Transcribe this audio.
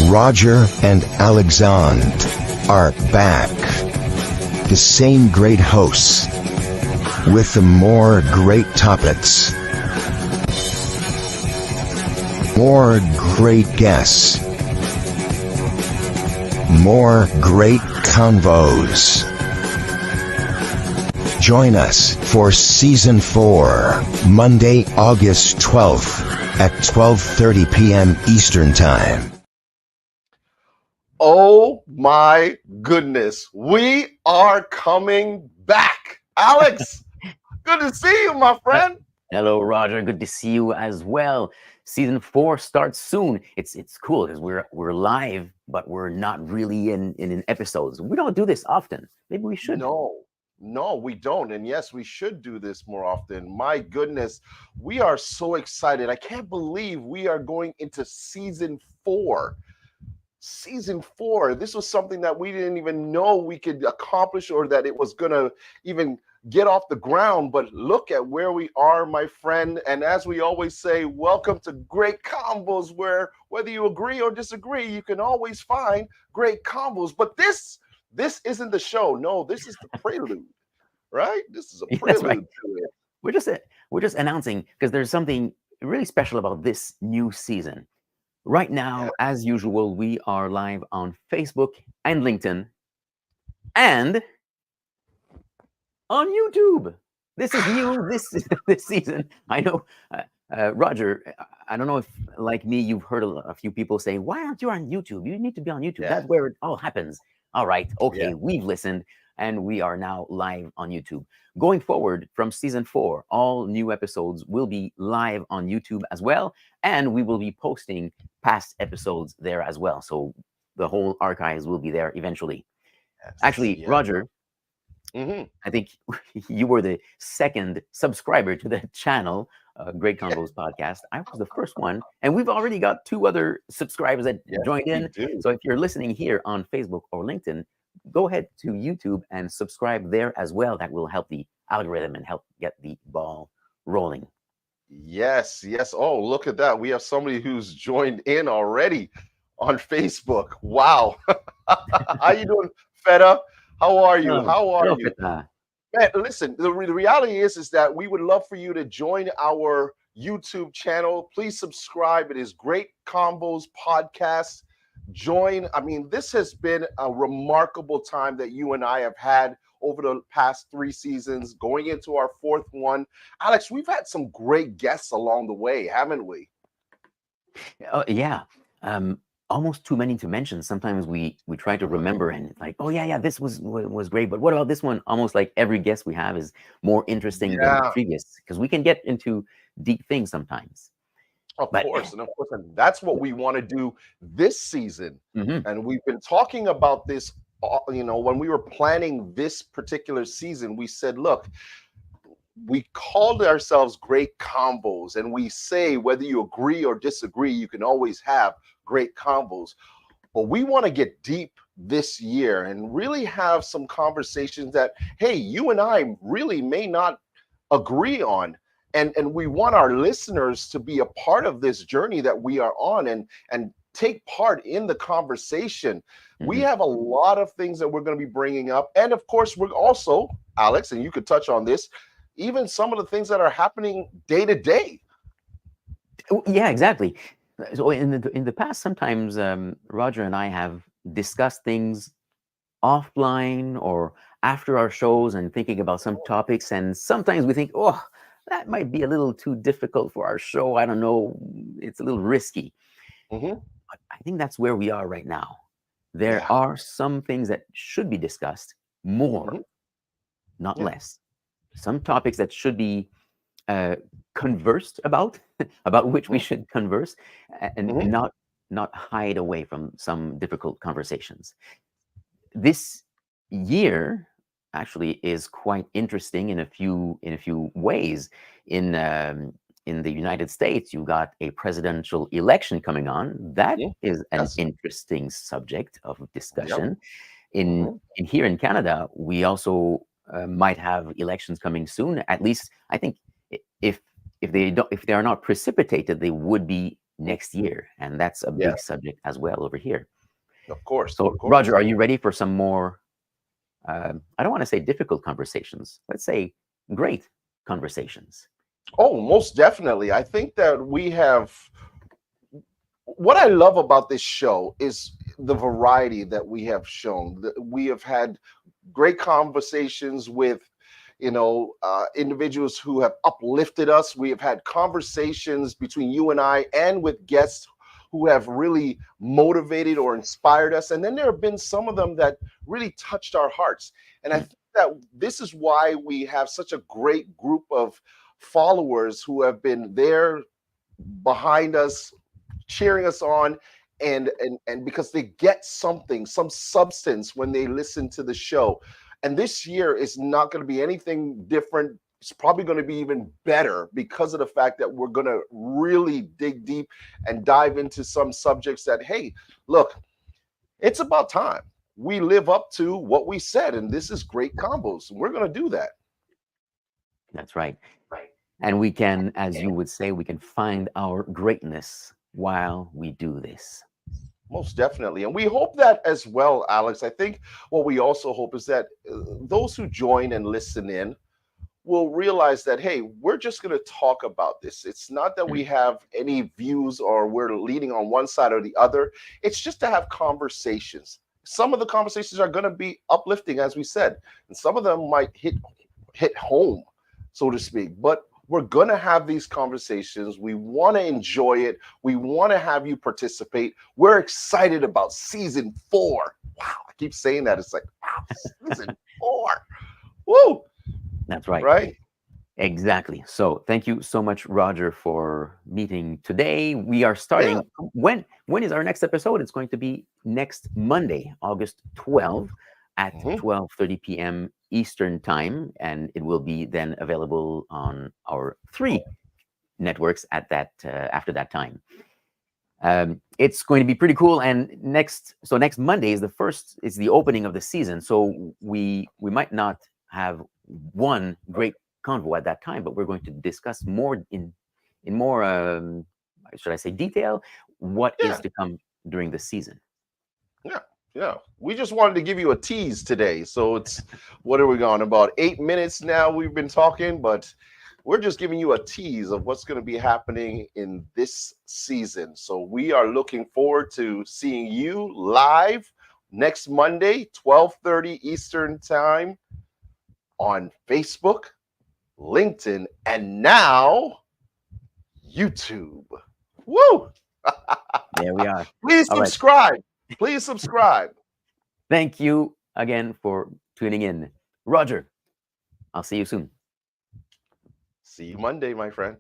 Roger and Alexandre are back. The same great hosts with the more great topics, more great guests, more great convos. Join us for Season 4, Monday, August 12th at 12:30 p.m. Eastern Time. Oh my goodness, we are coming back. Alex, good to see you, my friend. Hello, Roger. Good to see you as well. Season 4 starts soon. It's cool because we're live, but we're not really in episodes. We don't do this often. Maybe we should. No, we don't. And yes, we should do this more often. My goodness, we are so excited. I can't believe we are going into Season 4. Season 4. This was something that we didn't even know we could accomplish or that it was going to even get off the ground. But look at where we are, my friend. And as we always say, welcome to Great Convos, where whether you agree or disagree, you can always find great convos. But this isn't the show. No, this is the prelude, right? This is a prelude right. to it. We're just announcing because there's something really special about this new season. Right now, as usual, we are live on Facebook and LinkedIn and on YouTube. This is new this season. I know, Roger, I don't know if, like me, you've heard a few people say, why aren't you on YouTube? You need to be on YouTube. Yeah. That's where it all happens. All right. Okay. Yeah. We've listened and we are now live on YouTube. Going forward from Season 4, all new episodes will be live on YouTube as well. And we will be posting past episodes there as well. So the whole archives will be there eventually. Yes. Actually, Yeah. Roger, I think you were the second subscriber to the channel, Great Convos podcast. I was the first one, and we've already got 2 other subscribers that joined in. So if you're listening here on Facebook or LinkedIn, go ahead to YouTube and subscribe there as well. That will help the algorithm and help get the ball rolling. Yes. Oh, look at that. We have somebody who's joined in already on Facebook. Wow. How you doing, Feta? How are you? Hello, Feta. Man, listen, the reality is that we would love for you to join our YouTube channel. Please subscribe. It is Great Convos Podcast. Join. I mean, this has been a remarkable time that you and I have had over the past 3 seasons, going into our 4th one. Alex, we've had some great guests along the way, haven't we? Yeah. Almost too many to mention. Sometimes we try to remember and like, oh yeah, this was great. But what about this one? Almost like every guest we have is more interesting than the previous, because we can get into deep things sometimes. Of course, and that's what we want to do this season. And we've been talking about this, when we were planning this particular season, we said, look, we called ourselves Great Convos, and we say whether you agree or disagree, you can always have great convos. But we want to get deep this year and really have some conversations that, hey, you and I really may not agree on. And we want our listeners to be a part of this journey that we are on and take part in the conversation. We have a lot of things that we're going to be bringing up. And of course, we're also, Alex, and you could touch on this, even some of the things that are happening day to day. Yeah, exactly. So in the past, sometimes Roger and I have discussed things offline or after our shows and thinking about some topics. And sometimes we think, oh, that might be a little too difficult for our show. I don't know. It's a little risky. But I think that's where we are right now. There are some things that should be discussed more, not less. Some topics that should be conversed about which we should converse and not hide away from some difficult conversations. This year actually is quite interesting in a few ways. In the United States, you got a presidential election coming on. That is an interesting subject of discussion. In here in Canada, we also might have elections coming soon. At least I think if they are not precipitated, they would be next year, and that's a big subject as well over here. Of course. So, of course. Roger, are you ready for some more? I don't want to say difficult conversations. Let's say great conversations. Oh, most definitely. I think that we have. What I love about this show is the variety that we have shown. We have had great conversations with, individuals who have uplifted us. We have had conversations between you and I and with guests who have really motivated or inspired us. And then there have been some of them that really touched our hearts. And I think that this is why we have such a great group of followers who have been there behind us, cheering us on, and because they get something, some substance when they listen to the show. And this year is not going to be anything different. It's probably going to be even better because of the fact that we're going to really dig deep and dive into some subjects that, hey, look, it's about time we live up to what we said, and this is Great Combos. We're going to do that. That's right. And we can, as you would say, we can find our greatness while we do this. Most definitely. And we hope that as well, Alex. I think what we also hope is that those who join and listen in will realize that, hey, we're just going to talk about this. It's not that we have any views or we're leaning on one side or the other. It's just to have conversations. Some of the conversations are going to be uplifting, as we said, and some of them might hit home, so to speak. But we're going to have these conversations. We want to enjoy it. We want to have you participate. We're excited about season 4. Wow, I keep saying that. It's like, wow, season 4. Woo! That's right. Right? Exactly. So thank you so much, Roger, for meeting today. We are starting. When is our next episode? It's going to be next Monday, August 12th at 12:30 p.m. Eastern time, and it will be then available on our 3 networks at that after that time. It's going to be pretty cool. And next Monday is the opening of the season. So we might not have one great convo at that time, but we're going to discuss more in more should I say detail what is to come during the season. Yeah, we just wanted to give you a tease today. So it's, what are we going, about 8 minutes now we've been talking, but we're just giving you a tease of what's going to be happening in this season. So we are looking forward to seeing you live next Monday, 12:30 Eastern time on Facebook, LinkedIn, and now YouTube. Woo! There we are. Please subscribe. Right. Please subscribe. Thank you again for tuning in. Roger, I'll see you soon. See you Monday, my friend.